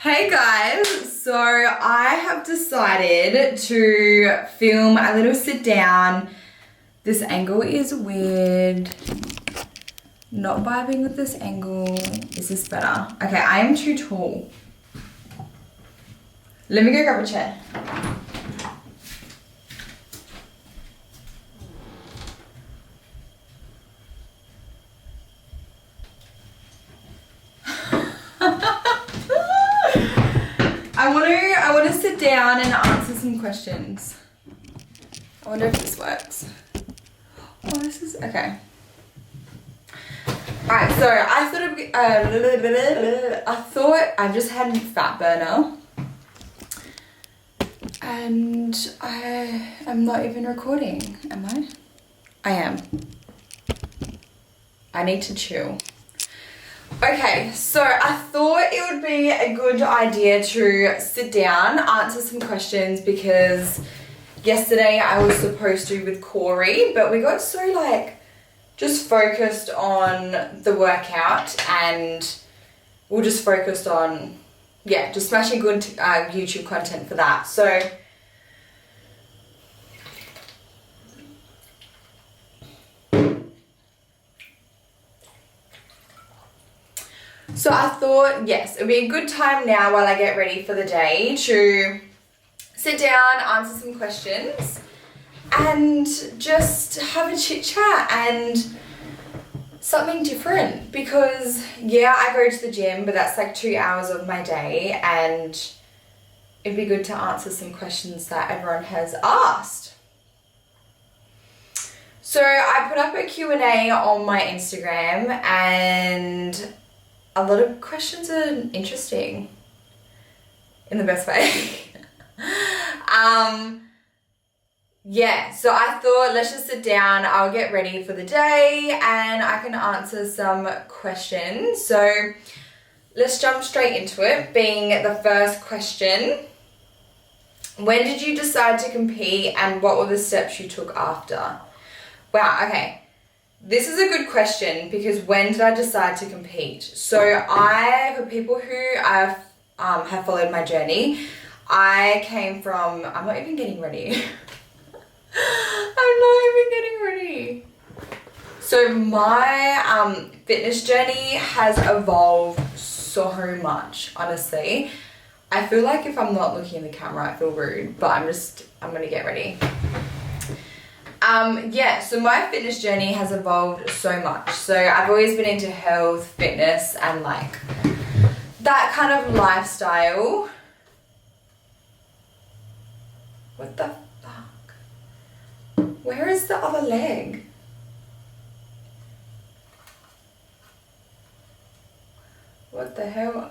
Hey guys, so I have decided to film a little sit down. This angle is weird. Not vibing with this angle. Is this better? Okay, I am too tall. Let me go grab a chair. I want to sit down and answer some questions. I wonder if this works. Oh, this is okay. Alright, so I thought I just had fat burner, and I am not even recording, am I? I am. I need to chill. Okay, so I thought it would be a good idea to sit down, answer some questions, because yesterday I was supposed to with Corey, but we got so just focused on the workout, and we're just focused on, just smashing good YouTube content for that. So I thought, yes, it would be a good time now while I get ready for the day to sit down, answer some questions, and just have a chit chat and something different, because I go to the gym, but that's like 2 hours of my day, and it'd be good to answer some questions that everyone has asked. So I put up a Q&A on my Instagram, and a lot of questions are interesting in the best way. So I thought, let's just sit down, I'll get ready for the day, and I can answer some questions. So let's jump straight into it, being the first question. When did you decide to compete, and what were the steps you took after? Wow, okay. This is a good question, because when did I decide to compete? So for people who have followed my journey, I came from, I'm not even getting ready. I'm not even getting ready. So my fitness journey has evolved so much, honestly. I feel like if I'm not looking in the camera, I feel rude, but I'm gonna get ready. So my fitness journey has evolved so much. So I've always been into health, fitness, and that kind of lifestyle. What the fuck? Where is the other leg? What the hell?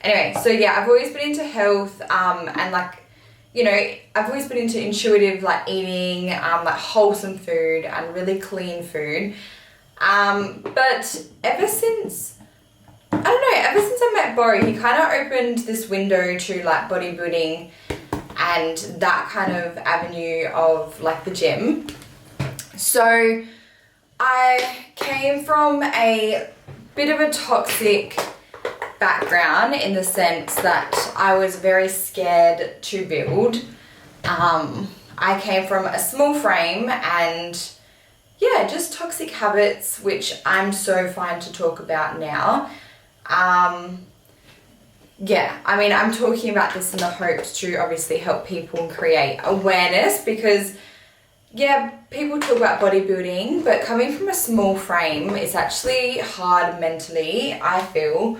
Anyway, so I've always been into health, and I've always been into intuitive eating, wholesome food and really clean food. But ever since I met Beau, he kind of opened this window to bodybuilding and that kind of avenue of the gym. So I came from a bit of a toxic background, in the sense that I was very scared to build. I came from a small frame and just toxic habits, which I'm so fine to talk about now. I'm talking about this in the hopes to obviously help people and create awareness, because people talk about bodybuilding, but coming from a small frame, it's actually hard mentally, I feel,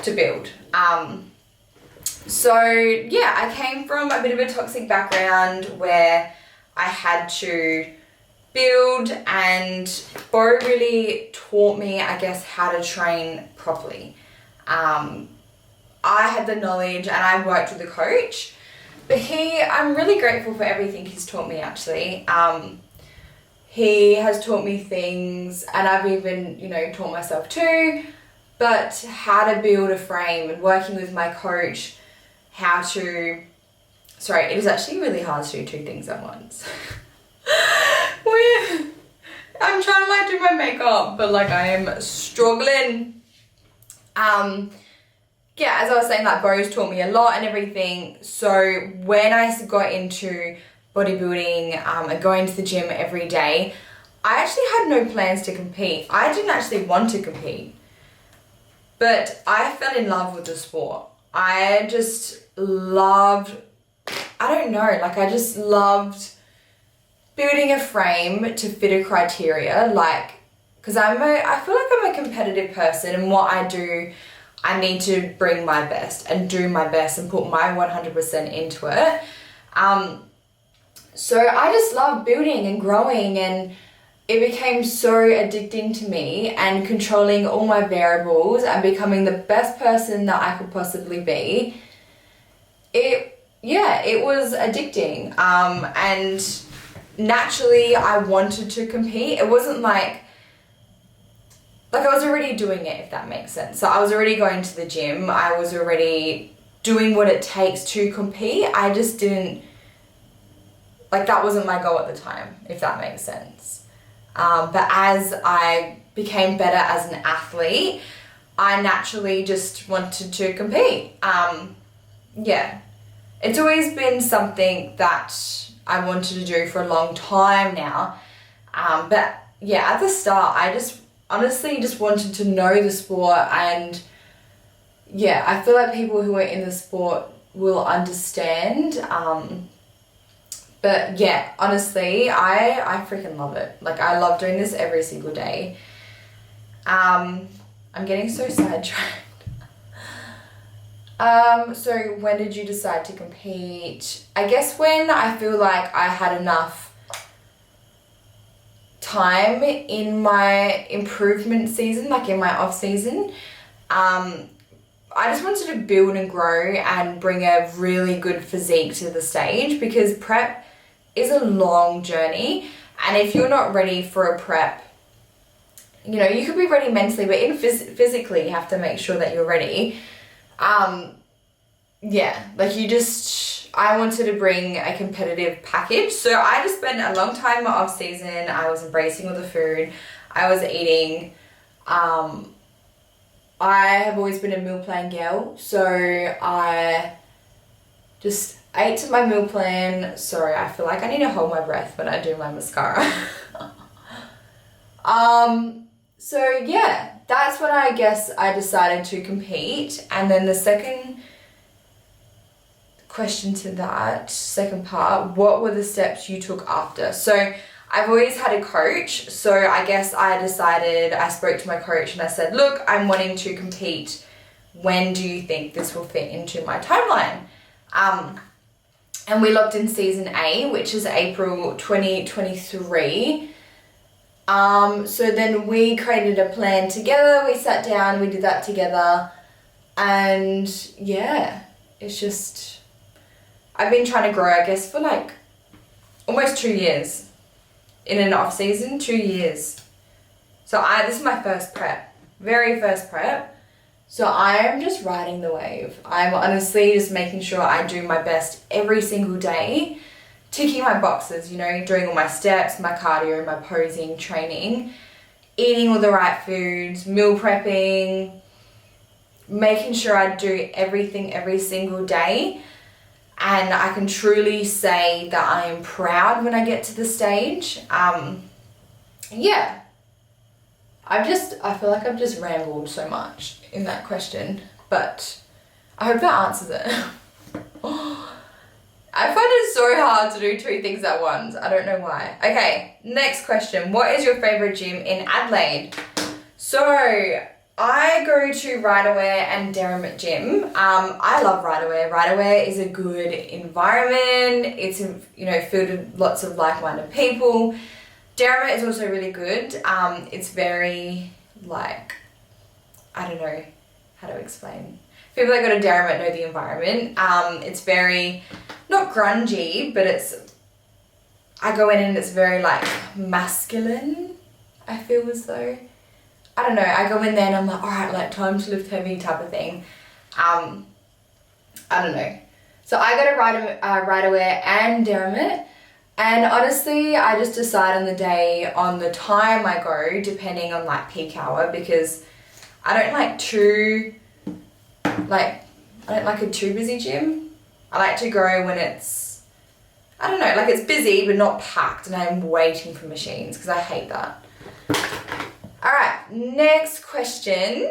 to build. I came from a bit of a toxic background where I had to build, and Beau really taught me, I guess, how to train properly. I had the knowledge and I worked with a coach, but I'm really grateful for everything he's taught me, actually. He has taught me things, and I've even, taught myself too, but how to build a frame, and working with my coach, it is actually really hard to do two things at once. I'm trying to do my makeup, but I am struggling. yeah, as I was saying, like Beau's taught me a lot and everything. So when I got into bodybuilding and going to the gym every day, I actually had no plans to compete. I didn't actually want to compete, but I fell in love with the sport. I just loved, I don't know, like I just loved building a frame to fit a criteria, like, because I feel like I'm a competitive person, and what I do, I need to bring my best and do my best and put my 100% into it. So I just love building and growing, and it became so addicting to me, and controlling all my variables and becoming the best person that I could possibly be. It was addicting. And naturally I wanted to compete. It wasn't like I was already doing it, if that makes sense. So I was already going to the gym. I was already doing what it takes to compete. I just didn't, like, that wasn't my goal at the time, if that makes sense. But as I became better as an athlete, I naturally just wanted to compete. Yeah, it's always been something that I wanted to do for a long time now. But yeah, at the start, I just honestly just wanted to know the sport, and yeah, I feel like people who are in the sport will understand. But yeah, honestly, I freaking love it. Like, I love doing this every single day. I'm getting so sidetracked. So when did you decide to compete? I guess when I feel like I had enough time in my improvement season, like in my off season. I just wanted to build and grow and bring a really good physique to the stage, because prep is a long journey, and if you're not ready for a prep, you know, you could be ready mentally, but even physically you have to make sure that you're ready. Yeah, like I wanted to bring a competitive package. So I just spent a long time off season. I was embracing all the food I was eating. I have always been a meal plan girl, so I just ate to my meal plan. Sorry, I feel like I need to hold my breath when I do my mascara. So yeah, that's when I guess I decided to compete. And then the second question to that, second part, what were the steps you took after? So I've always had a coach, so I guess I spoke to my coach and I said, look, I'm wanting to compete. When do you think this will fit into my timeline? And we locked in season A, which is April 2023. So then we created a plan together, we sat down, we did that together, and yeah, it's just, I've been trying to grow, I guess, for like almost 2 years. In an off season, 2 years. So this is my first prep, very first prep. So I am just riding the wave. I'm honestly just making sure I do my best every single day, ticking my boxes, you know, doing all my steps, my cardio, my posing, training, eating all the right foods, meal prepping, making sure I do everything every single day. And I can truly say that I am proud when I get to the stage. Yeah. I feel like I've just rambled so much in that question, but I hope that answers it. I find it so hard to do 2 things at once. I don't know why. Okay, next question. What is your favorite gym in Adelaide? So I go to Ryderwear and Derrimut Gym. I love Ryderwear. Ryderwear is a good environment. It's, you know, filled with lots of like-minded people. Derrimut is also really good. It's very, like, I don't know how to explain. People that go to Derrimut know the environment. It's very, not grungy, but I go in and it's very, like, masculine, I feel as though. I don't know, I go in there and I'm like, all right, like, time to lift heavy type of thing. I don't know. So I go to Ryderwear and Derrimut, and honestly, I just decide on the day, on the time I go, depending on, like, peak hour, because I don't like I don't like a too busy gym. I like to go when it's, I don't know, like it's busy but not packed and I'm waiting for machines, because I hate that. All right, next question.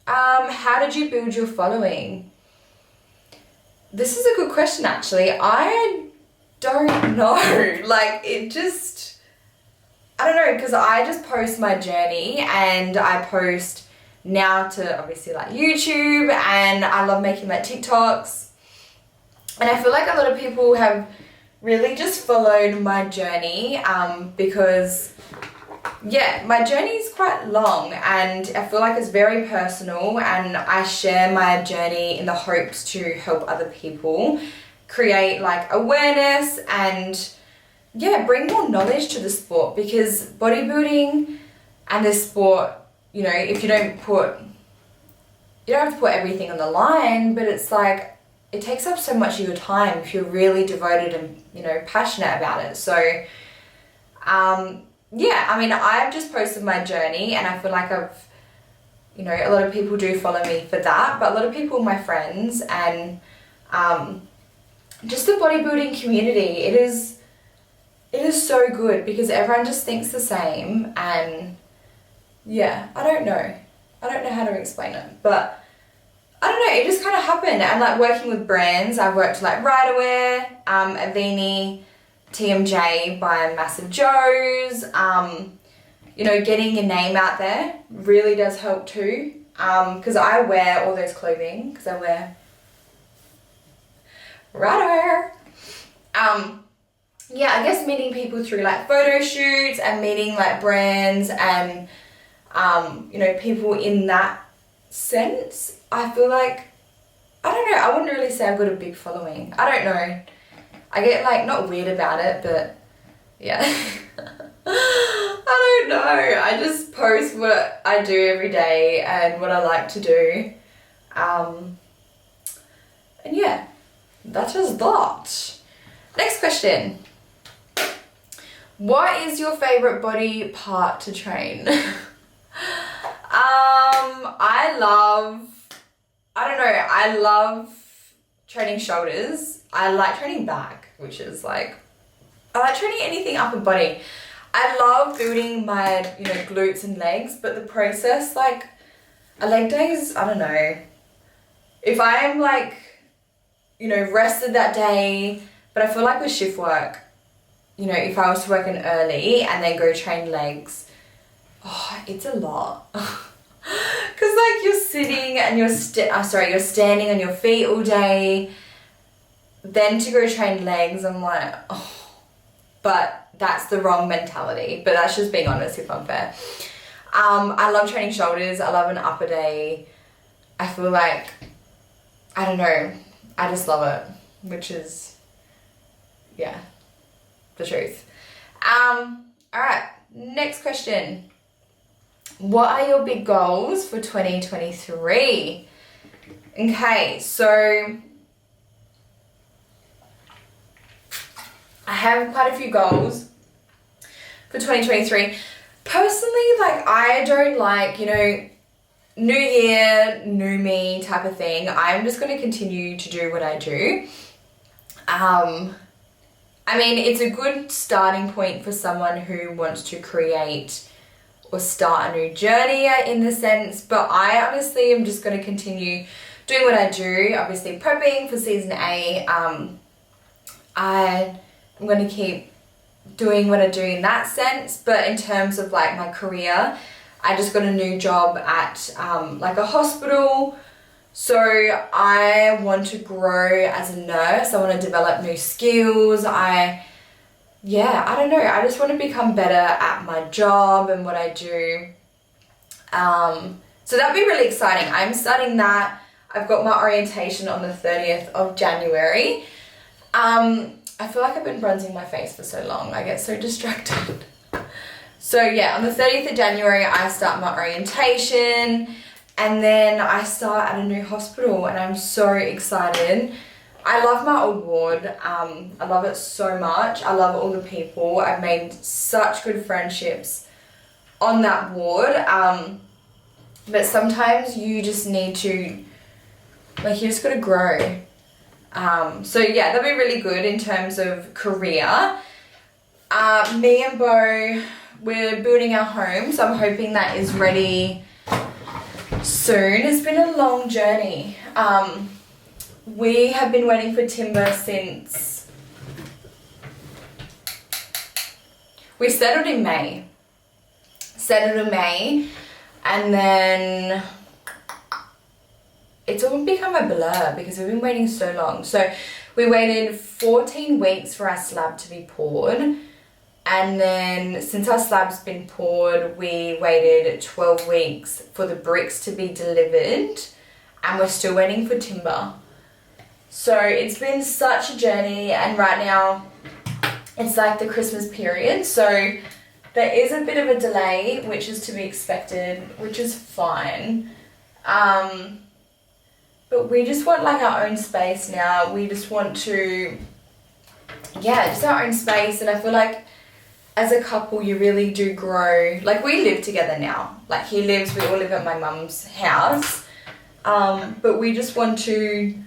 How did you build your following? This is a good question, actually. I don't know. Like, it just, I don't know, because I just post my journey, and I post now to obviously like YouTube, and I love making like TikToks. And I feel like a lot of people have really just followed my journey, because yeah, my journey is quite long, and I feel like it's very personal, and I share my journey in the hopes to help other people create like awareness and yeah, bring more knowledge to the sport, because bodybuilding and this sport, you know, if you don't have to put everything on the line, but it's like, it takes up so much of your time if you're really devoted and, you know, passionate about it. So, yeah, I mean, I've just posted my journey, and I feel like I've, you know, a lot of people do follow me for that, but a lot of people are my friends, and just the bodybuilding community, it is so good, because everyone just thinks the same, and yeah, I don't know how to explain it, but I don't know, it just kind of happened. And like working with brands, I've worked with like Ryderwear, Avini, TMJ by Massive Joe's, you know, getting your name out there really does help too, because I wear all those clothing, because I wear Ryderwear. Yeah, I guess meeting people through like photo shoots and meeting like brands and, you know, people in that sense, I feel like, I don't know, I wouldn't really say I've got a big following. I don't know. I get like not weird about it, but yeah. I don't know. I just post what I do every day and what I like to do. And yeah, that is that. Next question. What is your favorite body part to train? I love training shoulders. I like training back, which is like, I like training anything upper body. I love building my, you know, glutes and legs, but the process, like a leg day is, I don't know. If I'm like, you know, rested that day, but I feel like with shift work, you know, if I was to work in early and then go train legs, oh, it's a lot. Because like you're sitting and you're standing on your feet all day, then to go train legs, I'm like, oh, but that's the wrong mentality. But that's just being honest, if I'm fair. I love training shoulders. I love an upper day. I feel like, I don't know, I just love it, which is, yeah, the truth. All right, next question. What are your big goals for 2023? Okay, so I have quite a few goals for 2023. Personally, like, I don't like, you know, new year, new me type of thing. I'm just going to continue to do what I do. I mean, it's a good starting point for someone who wants to create or start a new journey in the sense, but I honestly am just going to continue doing what I do, obviously prepping for season 8. I'm going to keep doing what I do in that sense, but in terms of like my career, I just got a new job at like a hospital, so I want to grow as a nurse. I want to develop new skills. I don't know, I just want to become better at my job and what I do. So that'd be really exciting. I'm starting that. I've got my orientation on the 30th of January. I feel like I've been bronzing my face for so long. I get so distracted. So yeah, on the 30th of January, I start my orientation, and then I start at a new hospital, and I'm so excited. I love my old ward. I love it so much. I love all the people. I've made such good friendships on that ward. But sometimes you just need to Like you just gotta grow. So yeah, that'll be really good in terms of career. Me and Beau, we're building our home, so I'm hoping that is ready soon. It's been a long journey. We have been waiting for timber since we settled in May. And then it's all become a blur because we've been waiting so long. So we waited 14 weeks for our slab to be poured. And then since our slab's been poured, we waited 12 weeks for the bricks to be delivered. And we're still waiting for timber. So it's been such a journey, and right now it's like the Christmas period. So there is a bit of a delay, which is to be expected, which is fine. But we just want like our own space now. We just want to, yeah, just our own space. And I feel like as a couple, you really do grow. Like we live together now. Like we all live at my mum's house. But we just want to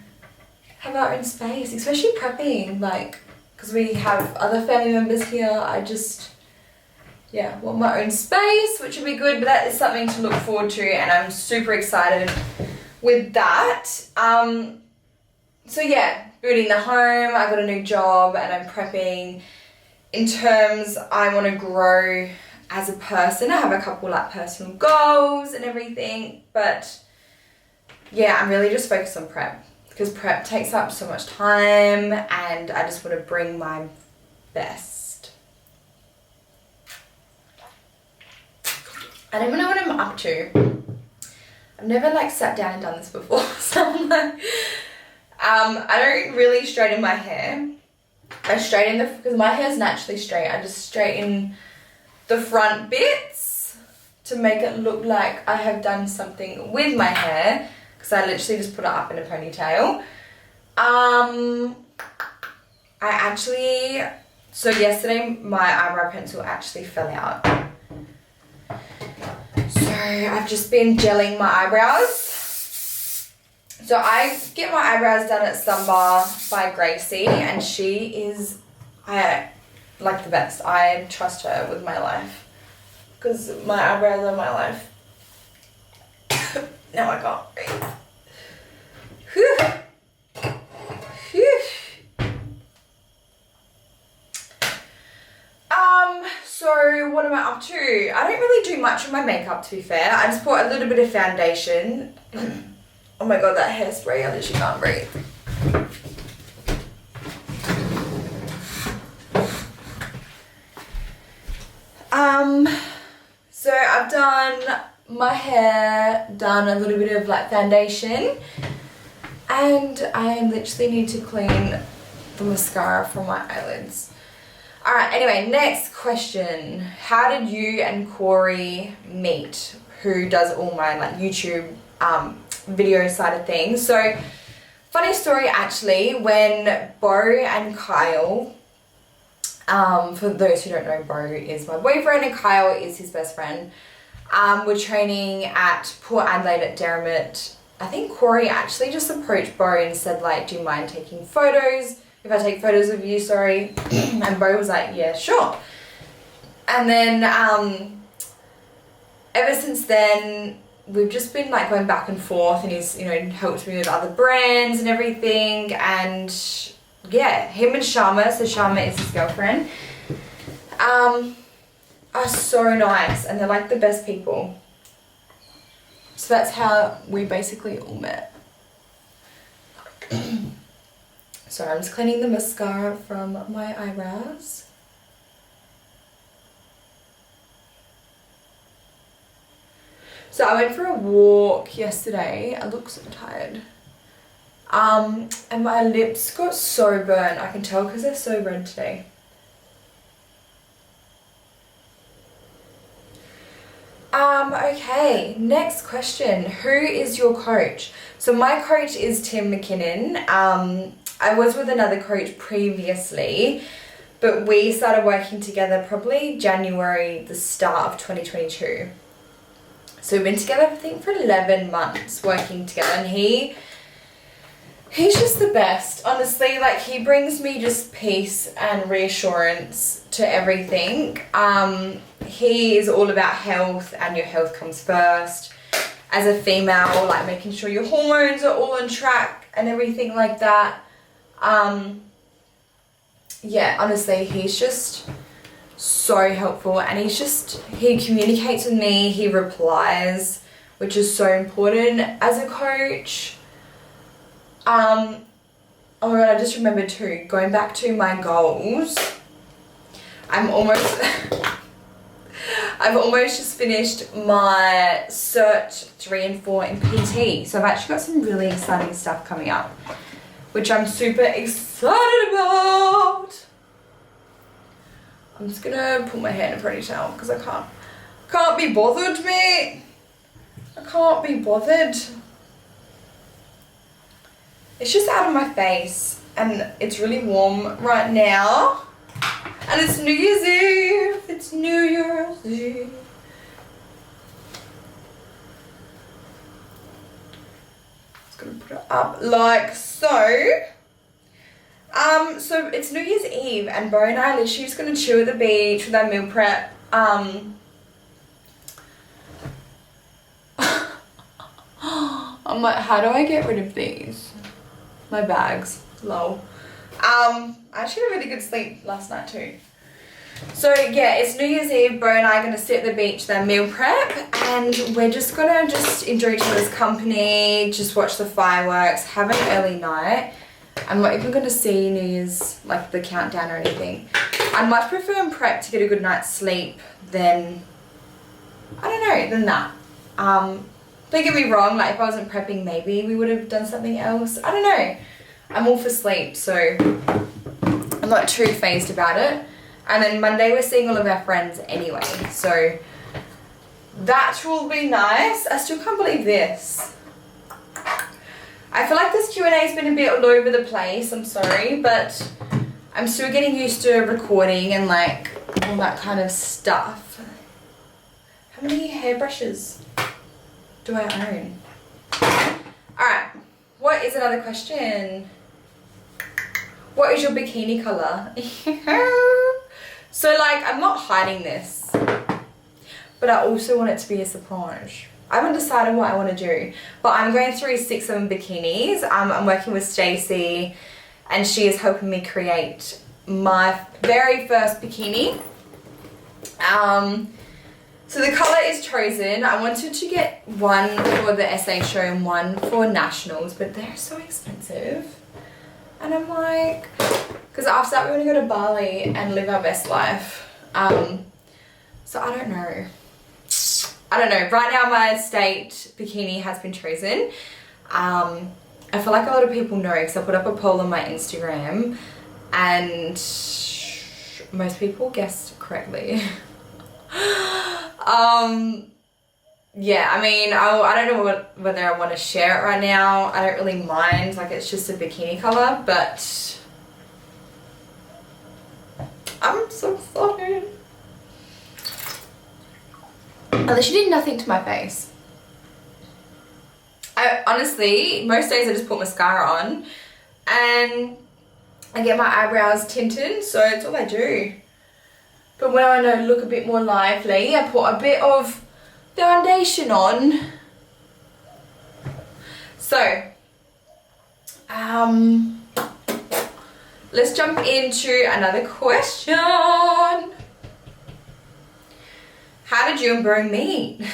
have our own space, especially prepping, like, because we have other family members here. I just, yeah, want my own space, which would be good, but that is something to look forward to, and I'm super excited with that. So yeah, building the home, I got a new job, and I'm prepping. In terms, I want to grow as a person. I have a couple like personal goals and everything, but yeah, I'm really just focused on prep, because prep takes up so much time, and I just want to bring my best. I don't even know what I'm up to. I've never like sat down and done this before, so I'm like, I don't really straighten my hair. I straighten because my hair is naturally straight. I just straighten the front bits to make it look like I have done something with my hair, because I literally just put it up in a ponytail. So yesterday my eyebrow pencil actually fell out. So I've just been gelling my eyebrows. So I get my eyebrows done at Sunbar by Gracie, and she is, like the best. I trust her with my life, because my eyebrows are my life. Now I can't breathe. Whew. Whew. So what am I up to? I don't really do much with my makeup, to be fair. I just put a little bit of foundation. Oh my god, that hairspray, I literally can't breathe. So I've done my hair, done a little bit of like foundation, and I literally need to clean the mascara from my eyelids. Alright, anyway, next question. How did you and Corey meet? Who does all my like YouTube video side of things. So funny story actually, when Beau and Kyle, for those who don't know, Beau is my boyfriend and Kyle is his best friend, we're training at Port Adelaide at Derrimut. I think Corey actually just approached Beau and said like, do you mind taking photos? If I take photos of you, sorry. And Beau was like, yeah, sure. And then ever since then, we've just been like going back and forth, and he's, you know, helped me with other brands and everything. And yeah, him and Sharma, so Sharma is his girlfriend, are so nice, and they're like the best people. So that's how we basically all met. So I'm just cleaning the mascara from my eyebrows. So I went for a walk yesterday. I look so tired. And my lips got so burnt. I can tell because they're so red today. Okay, next question. Who is your coach? So my coach is Tim McKinnon. I was with another coach previously, but we started working together probably January, the start of 2022. So we've been together, I think, for 11 months working together, and he He's just the best, honestly. Like, he brings me just peace and reassurance to everything. He is all about health, and your health comes first. As a female, like making sure your hormones are all on track and everything like that. Yeah, honestly, he's just so helpful, and he communicates with me, he replies, which is so important as a coach. Oh my god, I just remembered too, going back to my goals, I've almost just finished my Cert 3 and 4 in PT, so I've actually got some really exciting stuff coming up, which I'm super excited about. I'm just gonna put my hair in a ponytail because I can't be bothered, mate. I can't be bothered. It's just out of my face, and it's really warm right now. And it's New Year's Eve. It's New Year's Eve. Just gonna put it up like so. So it's New Year's Eve, and Beau and I are literally just gonna chill at the beach with our meal prep. I'm like, how do I get rid of these? My bags, lol. I actually had a really good sleep last night too. So yeah, it's New Year's Eve. Beau and I are gonna sit at the beach, their meal prep, and we're just gonna enjoy each other's company, just watch the fireworks, have an early night. I'm not even gonna see New Year's, like the countdown or anything. I'd much prefer in prep to get a good night's sleep than, I don't know, than that. Don't get me wrong, like if I wasn't prepping, maybe we would have done something else. I don't know. I'm all for sleep, so I'm not too phased about it. And then Monday we're seeing all of our friends anyway, so that will be nice. I still can't believe this. I feel like this Q&A has been a bit all over the place, I'm sorry, but I'm still getting used to recording and like all that kind of stuff. How many hairbrushes do I own? Alright, what is another question? What is your bikini color? So like, I'm not hiding this, but I also want it to be a surprise. I haven't decided what I want to do, but I'm going through 6 of them bikinis. I'm working with Stacey, and she is helping me create my very first bikini. So the color is chosen. I wanted to get one for the SA show and one for nationals, but they're so expensive. And I'm like, because after that we want to go to Bali and live our best life. So I don't know. Right now my state bikini has been chosen. I feel like a lot of people know because I put up a poll on my Instagram and most people guessed correctly. Yeah, I mean, I don't know whether I want to share it right now. I don't really mind, like it's just a bikini color, but I'm so excited. Unless you did nothing to my face. Honestly, most days I just put mascara on and I get my eyebrows tinted, so it's all I do. But when I want to look a bit more lively, I put a bit of foundation on. So, let's jump into another question. How did you and Beau meet?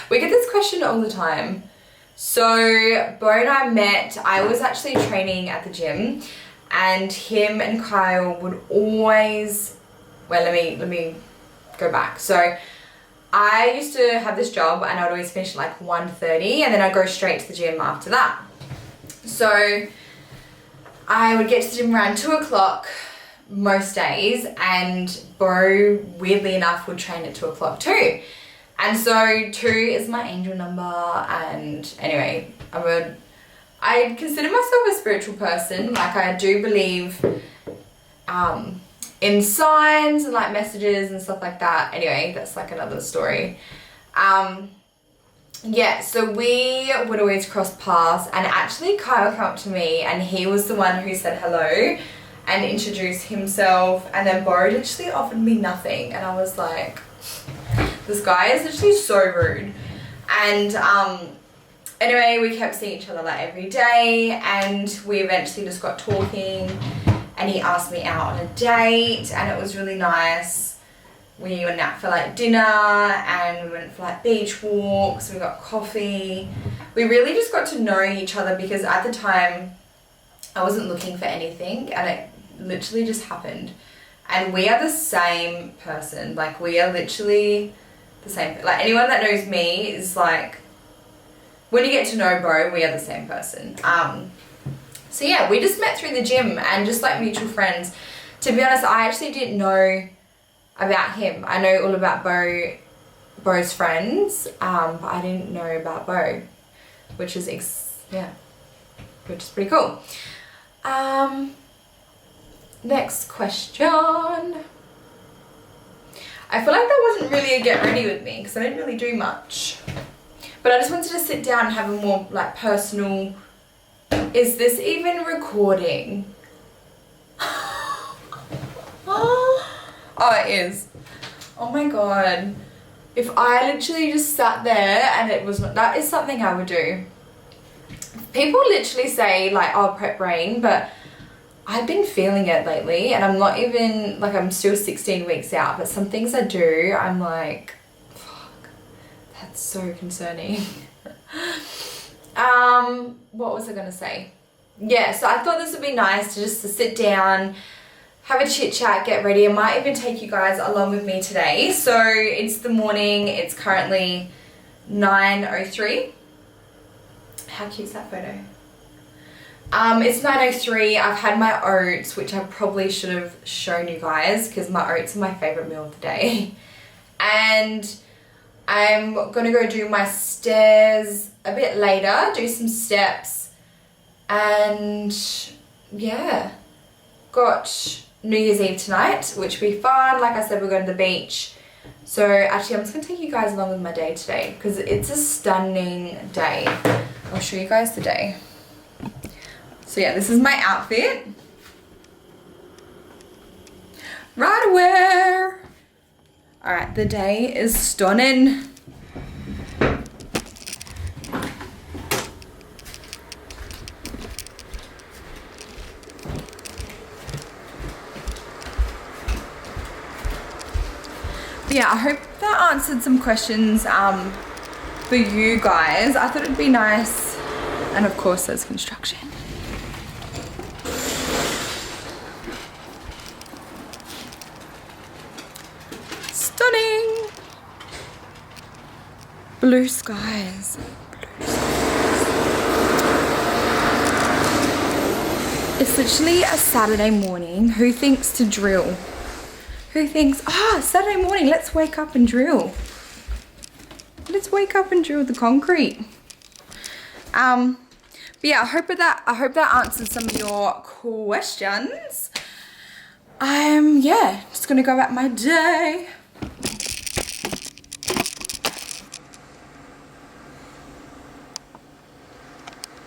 We get this question all the time. So Beau and I met, I was actually training at the gym, and him and Kyle would always, well, let me go back. So I used to have this job and I would always finish at like 1:30 and then I'd go straight to the gym after that. So I would get to the gym around 2 o'clock most days, and Beau, weirdly enough, would train at 2 o'clock too. And so 2 is my angel number, and anyway, I consider myself a spiritual person. Like I do believe in signs and like messages and stuff like that. Anyway, that's like another story. yeah, so we would always cross paths, and actually Kyle came up to me and he was the one who said hello and introduced himself, and then Beau literally offered me nothing, and I was like, this guy is literally so rude. And anyway, we kept seeing each other like every day, and we eventually just got talking, and he asked me out on a date, and it was really nice. We went out for like dinner, and we went for like beach walks, we got coffee. We really just got to know each other because at the time I wasn't looking for anything, and it literally just happened. And we are the same person, like we are literally the same, like anyone that knows me is like, when you get to know Beau, we are the same person. So yeah, we just met through the gym and just like mutual friends. To be honest, I actually didn't know about him. I know all about Beau's friends, but I didn't know about Beau, which is which is pretty cool. Next question. I feel like that wasn't really a get ready with me because I didn't really do much, but I just wanted to sit down and have a more like personal. Is this even recording? Oh, it is. Oh my god. If I literally just sat there and it was not, that is something I would do. People literally say like, oh, prep brain, but I've been feeling it lately, and I'm not even, like, I'm still 16 weeks out, but some things I do, I'm like, fuck, that's so concerning. What was I gonna say? Yeah, so I thought this would be nice to sit down, have a chit chat, get ready. I might even take you guys along with me today. So it's the morning, it's currently 9:03. How cute is that photo? It's 9:03. I've had my oats, which I probably should have shown you guys because my oats are my favorite meal of the day. And I'm gonna go do my stairs a bit later, do some steps, and yeah, got New Year's Eve tonight, which will be fun. Like I said, we're going to the beach. So actually, I'm just gonna take you guys along with my day today because it's a stunning day. I'll show you guys the day. So yeah, this is my outfit. Ryderwear. All right, the day is stunning. Yeah, I hope that answered some questions for you guys. I thought it'd be nice. And of course there's construction. Stunning. Blue skies. Blue skies. It's literally a Saturday morning. Who thinks to drill? Who thinks, Saturday morning, let's wake up and drill. Let's wake up and drill the concrete. But yeah, I hope that answers some of your questions. Yeah, just gonna go about my day.